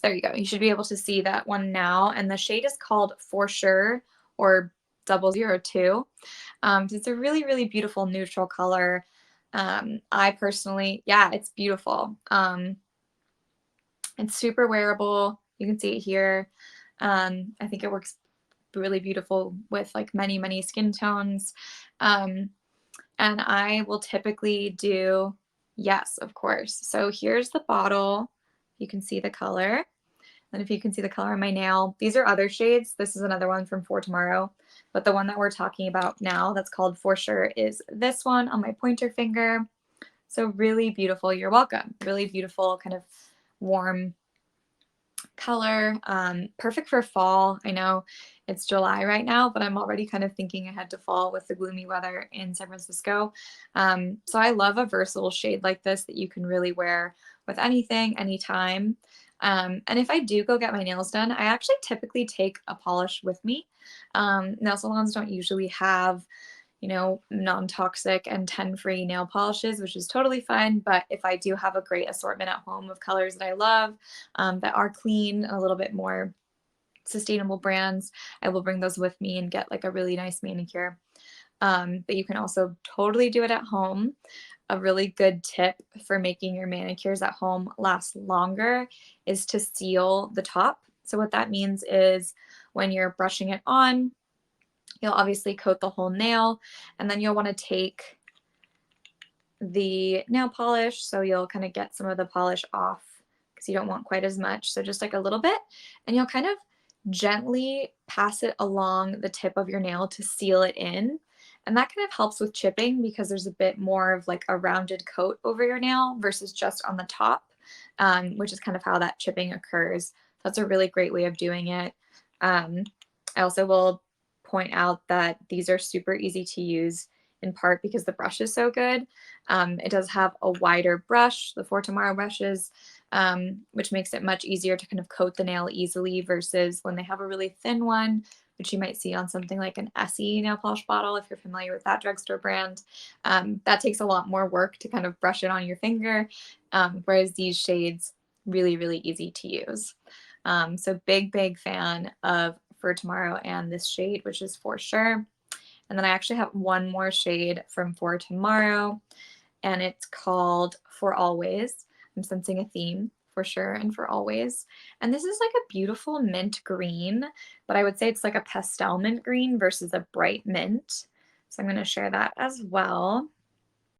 There you go. You should be able to see that one now. And the shade is called For Sure or 002. It's a really, really beautiful neutral color. I personally, yeah, it's beautiful. It's super wearable. You can see it here. I think it works really beautiful with like many, many skin tones. And I will typically do, yes, of course. So here's the bottle. You can see the color. And if you can see the color on my nail, these are other shades. This is another one from For Tomorrow, but the one that we're talking about now that's called For Sure is this one on my pointer finger. So really beautiful. You're welcome. Really beautiful, kind of warm color. Perfect for fall. I know it's July right now, but I'm already kind of thinking ahead to fall with the gloomy weather in San Francisco. So I love a versatile shade like this that you can really wear with anything, anytime. And if I do go get my nails done, I actually typically take a polish with me. Nail salons don't usually have, you know, non-toxic and 10-free nail polishes, which is totally fine. But if I do have a great assortment at home of colors that I love, that are clean, a little bit more sustainable brands, I will bring those with me and get like a really nice manicure. But you can also totally do it at home. A really good tip for making your manicures at home last longer is to seal the top. So what that means is when you're brushing it on, you'll obviously coat the whole nail, and then you'll want to take the nail polish, so you'll kind of get some of the polish off because you don't want quite as much. So just like a little bit, and you'll kind of gently pass it along the tip of your nail to seal it in. And that kind of helps with chipping because there's a bit more of like a rounded coat over your nail versus just on the top, which is kind of how that chipping occurs. That's a really great way of doing it. I also will point out that these are super easy to use in part because the brush is so good. It does have a wider brush, the For Tomorrow brushes, which makes it much easier to kind of coat the nail easily versus when they have a really thin one, which you might see on something like an Essie nail polish bottle if you're familiar with that drugstore brand. That takes a lot more work to kind of brush it on your finger, whereas these shades, really, really easy to use. So big, big fan of For Tomorrow and this shade, which is For Sure. And then I actually have one more shade from For Tomorrow, and it's called For Always. I'm sensing a theme, For Sure and For Always. And this is like a beautiful mint green, but I would say it's like a pastel mint green versus a bright mint. So I'm going to share that as well.